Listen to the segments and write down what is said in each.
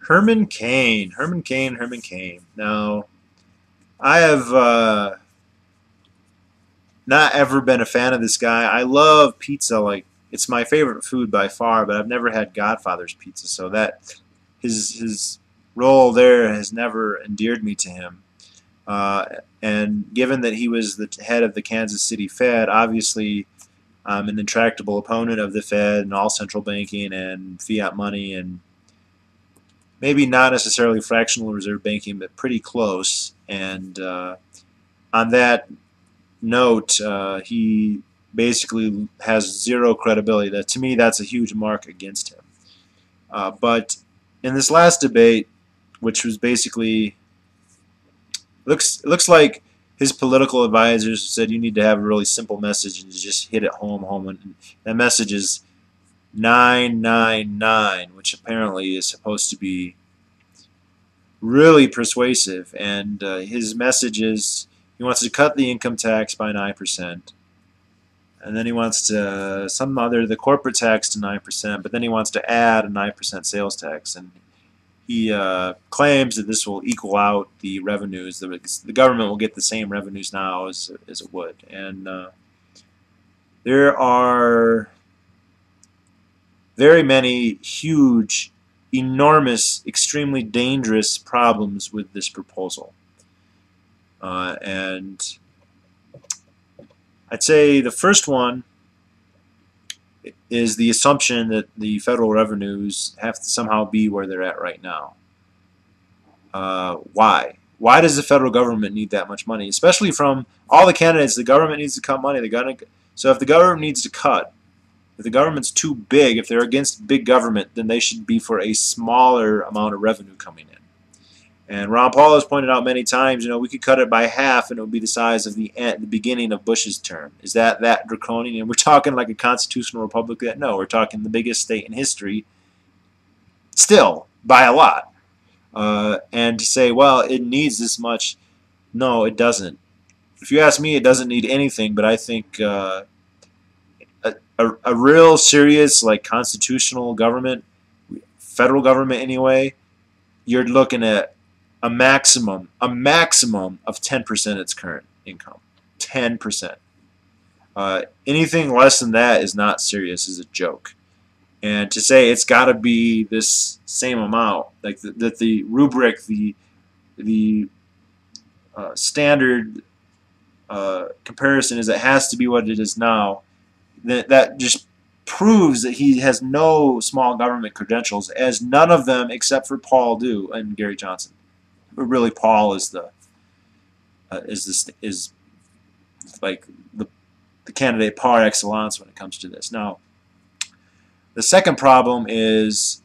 Herman Cain. Herman Cain. Herman Cain. Now, I have not ever been a fan of this guy. I love pizza. Like, it's my favorite food by far, but I've never had Godfather's pizza, so that his role there has never endeared me to him. Uh, and given that he was the head of the Kansas City Fed, obviously I'm an intractable opponent of the Fed and all central banking and fiat money and maybe not necessarily fractional reserve banking, but pretty close. And on that note, he basically has zero credibility. That to me, that's a huge mark against him. But in this last debate, which was basically looks like his political advisors said you need to have a really simple message and just hit it home, and that message is 999, which apparently is supposed to be really persuasive. And his message is he wants to cut the income tax by 9%, and then he wants to the corporate tax to 9%, but then he wants to add a 9% sales tax, and he claims that this will equal out the revenues. The government will get the same revenues now as it would. And there are very many huge, enormous, extremely dangerous problems with this proposal. And I'd say the first one is the assumption that the federal revenues have to somehow be where they're at right now. Why? Why does the federal government need that much money? Especially from all the candidates, the government needs to cut money. So if the government needs to cut, if the government's too big, if they're against big government, then they should be for a smaller amount of revenue coming in. And Ron Paul has pointed out many times, we could cut it by half and it would be the size of the beginning of Bush's term. Is that draconian? And we're talking like a constitutional republic? No, we're talking the biggest state in history, still, by a lot. And to say, well, it needs this much, no, it doesn't. If you ask me, it doesn't need anything, but I think a real serious, like, constitutional government, federal government anyway, you're looking at a maximum of 10% of its current income. 10%. Anything less than that is not serious, is a joke. And to say it's got to be this same amount, like that the rubric, the standard comparison is it has to be what it is now, that just proves that he has no small government credentials, as none of them except for Paul do and Gary Johnson. But really, Paul is like the candidate par excellence when it comes to this. Now, the second problem is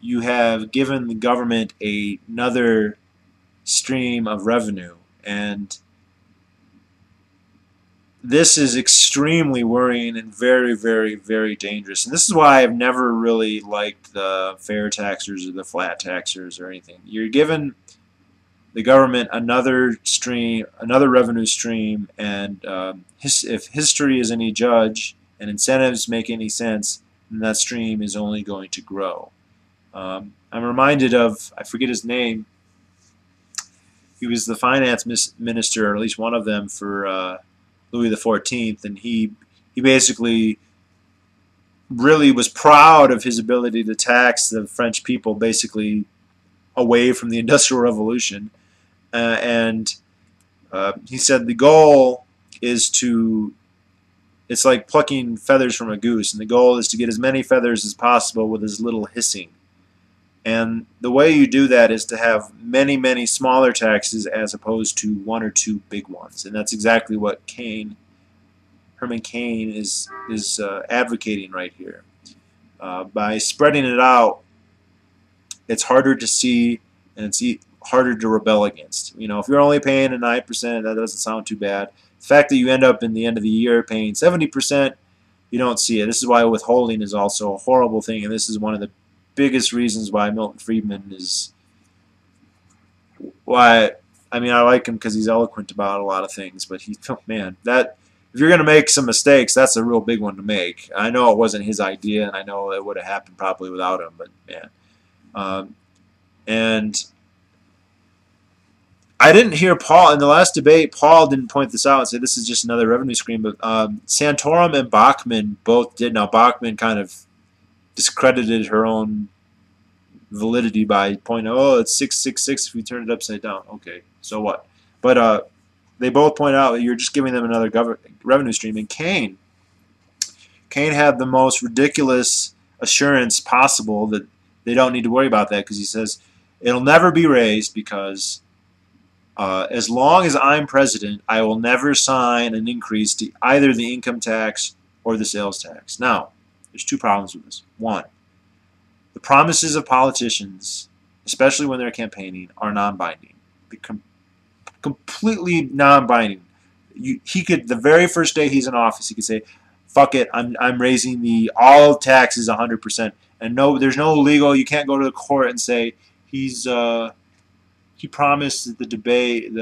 you have given the government another stream of revenue, and this is extremely worrying and very, very, very dangerous. And this is why I've never really liked the fair taxers or the flat taxers or anything. You're given the government another stream, another revenue stream, and if history is any judge and incentives make any sense, then that stream is only going to grow. I'm reminded of, I forget his name, he was the finance minister, or at least one of them, for Louis XIV, and he basically really was proud of his ability to tax the French people basically away from the Industrial Revolution. And he said the goal is it's like plucking feathers from a goose, and the goal is to get as many feathers as possible with as little hissing. And the way you do that is to have many, many smaller taxes as opposed to one or two big ones. And that's exactly what Herman Cain is advocating right here. By spreading it out, it's harder to see and it's harder to rebel against. If you're only paying a 9%, that doesn't sound too bad. The fact that you end up in the end of the year paying 70%, you don't see it. This is why withholding is also a horrible thing, and this is one of the biggest reasons why Milton Friedman is I like him because he's eloquent about a lot of things, but man, that if you're going to make some mistakes, that's a real big one to make. I know it wasn't his idea, and I know it would have happened probably without him, but man. And I didn't hear Paul in the last debate. Paul didn't point this out and say this is just another revenue stream. But Santorum and Bachmann both did. Now Bachmann kind of discredited her own validity by pointing, oh, it's 666 if you turn it upside down. Okay, so what? But they both point out that you're just giving them another revenue stream. And Cain had the most ridiculous assurance possible that they don't need to worry about that, because he says it'll never be raised because as long as I'm president, I will never sign an increase to either the income tax or the sales tax. Now, there's two problems with this. One, the promises of politicians, especially when they're campaigning, are non-binding. Completely non-binding. He could, the very first day he's in office, he could say, "Fuck it, I'm raising all taxes 100%," and no, there's no legal. You can't go to the court and say he promised at the debate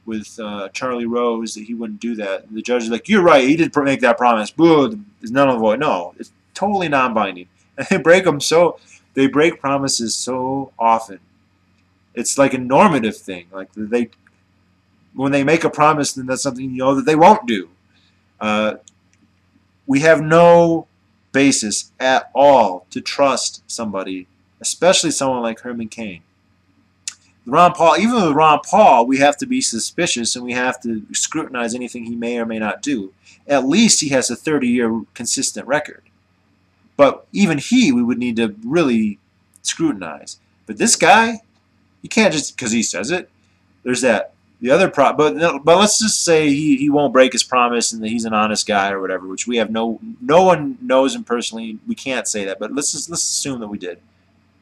with Charlie Rose that he wouldn't do that. And the judge is like, "You're right, he did make that promise." Boo, there's none of the void. No, it's totally non-binding, and they break promises so often. It's like a normative thing. Like when they make a promise, then that's something you know that they won't do. We have no basis at all to trust somebody, especially someone like Herman Cain. Ron Paul, even with Ron Paul, we have to be suspicious and we have to scrutinize anything he may or may not do. At least he has a 30-year consistent record. But even we would need to really scrutinize. But this guy, you can't just, because he says it, there's that. The other but let's just say he won't break his promise and that he's an honest guy or whatever, which we have no one knows him personally. We can't say that, but let's assume that we did.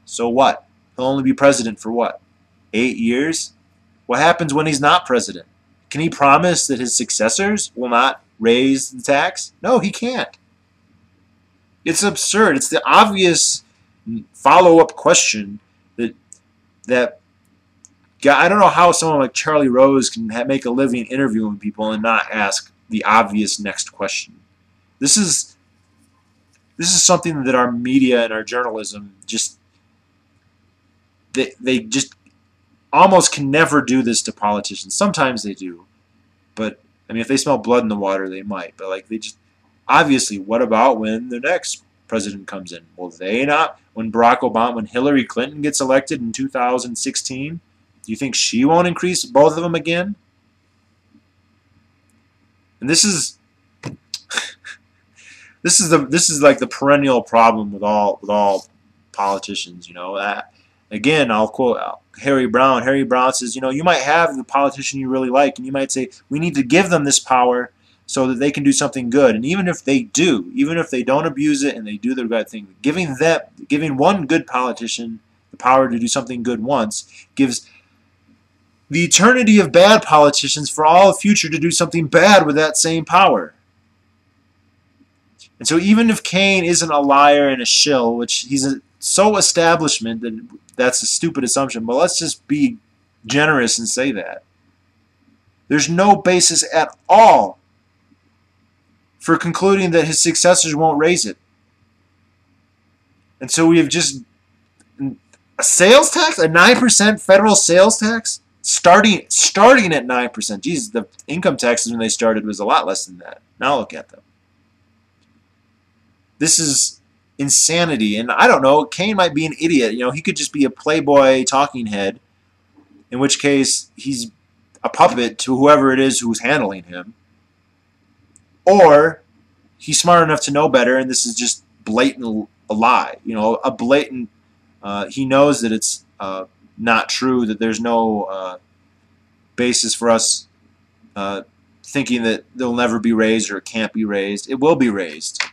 So what? He'll only be president for what? 8 years? What happens when he's not president? Can he promise that his successors will not raise the tax? No, he can't. It's absurd. It's the obvious follow-up question that I don't know how someone like Charlie Rose can make a living interviewing people and not ask the obvious next question. This is something that our media and our journalism they just almost can never do this to politicians. Sometimes they do, but I mean, if they smell blood in the water, they might. But like, they just obviously, what about when the next president comes in? Will they not? When when Hillary Clinton gets elected in 2016, do you think she won't increase both of them again? And this is like the perennial problem with all politicians. You know, again, I'll quote Harry Brown. Harry Brown says, you know, you might have the politician you really like, and you might say, we need to give them this power so that they can do something good. And even if they do, even if they don't abuse it and they do the right thing, giving one good politician the power to do something good once gives the eternity of bad politicians for all future to do something bad with that same power. And so even if Cain isn't a liar and a shill, which he's so establishment that that's a stupid assumption, but let's just be generous and say that. There's no basis at all for concluding that his successors won't raise it. And so we have just a sales tax, a 9% federal sales tax, starting at 9%. Jesus, the income taxes when they started was a lot less than that. Now look at them. This is insanity, and I don't know, Cain might be an idiot. You know, he could just be a playboy talking head, in which case he's a puppet to whoever it is who's handling him. Or he's smart enough to know better, and this is just blatant a lie. You know, a blatant, he knows that it's not true, that there's no basis for us thinking that they'll never be raised or it can't be raised. It will be raised.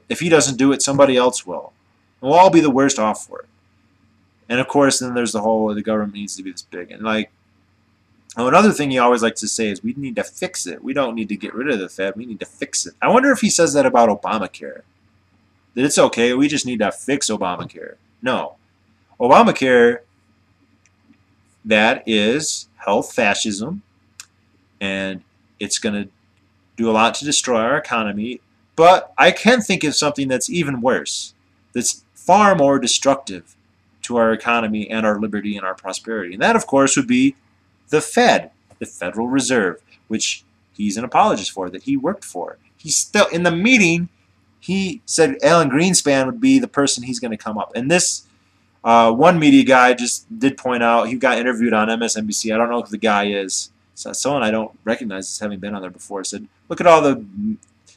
If he doesn't do it, somebody else will. And we'll all be the worst off for it. And of course, then there's the whole, the government needs to be this big. And like, another thing he always likes to say is, we need to fix it. We don't need to get rid of the Fed. We need to fix it. I wonder if he says that about Obamacare. That it's okay, we just need to fix Obamacare. No. Obamacare, that is health fascism. And it's going to do a lot to destroy our economy. But I can think of something that's even worse, that's far more destructive to our economy and our liberty and our prosperity. And that, of course, would be the Fed, the Federal Reserve, which he's an apologist for, that he worked for. He's still, in the meeting, he said Alan Greenspan would be the person he's going to come up. And this one media guy just did point out, he got interviewed on MSNBC. I don't know who the guy is. So someone I don't recognize as having been on there before said, look at all the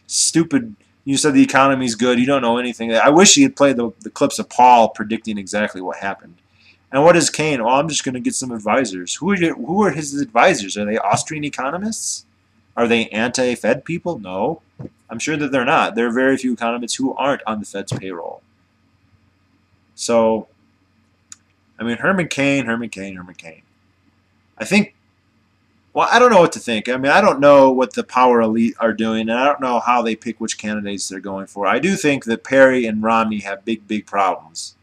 stupid, you said the economy's good, you don't know anything. I wish he had played the clips of Paul predicting exactly what happened. And what is Cain? Well, I'm just going to get some advisors. Who are his advisors? Are they Austrian economists? Are they anti-Fed people? No. I'm sure that they're not. There are very few economists who aren't on the Fed's payroll. So, I mean, Herman Cain. I think, well, I don't know what to think. I mean, I don't know what the power elite are doing, and I don't know how they pick which candidates they're going for. I do think that Perry and Romney have big, big problems.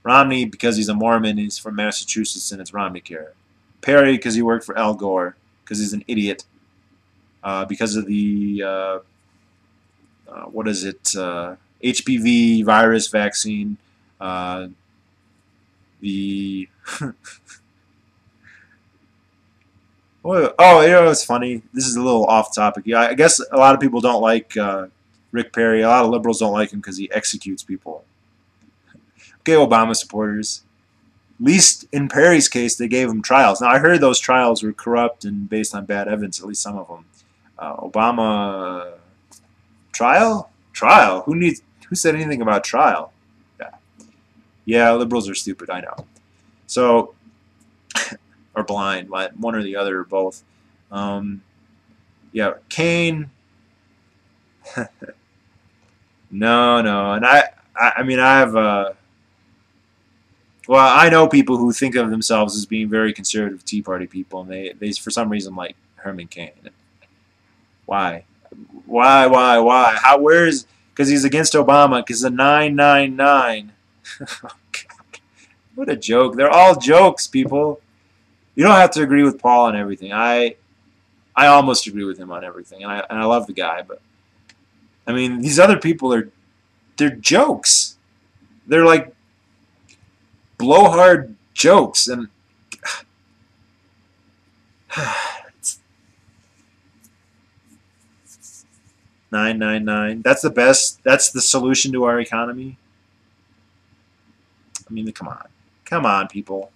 Romney, because he's a Mormon, he's from Massachusetts, and it's Romney care. Perry, because he worked for Al Gore, because he's an idiot, because of the, what is it, HPV virus vaccine, the... Oh, you know, it's funny. This is a little off topic. Yeah, I guess a lot of people don't like Rick Perry. A lot of liberals don't like him because he executes people. Okay, Obama supporters. At least in Perry's case, they gave him trials. Now, I heard those trials were corrupt and based on bad evidence, at least some of them. Obama trial? Trial? Who said anything about trial? Yeah, liberals are stupid, I know. So, or blind, one or the other or both. Yeah, Cain. No, and I mean, I have well, I know people who think of themselves as being very conservative Tea Party people, and they for some reason like Herman Cain. Why? How? Where's? Because he's against Obama. Because the 999. Oh, God. What a joke! They're all jokes, people. You don't have to agree with Paul on everything. I almost agree with him on everything, and I love the guy, but I mean, these other people they're jokes. They're like blowhard jokes, and 999. That's the best. That's the solution to our economy. I mean, come on, people.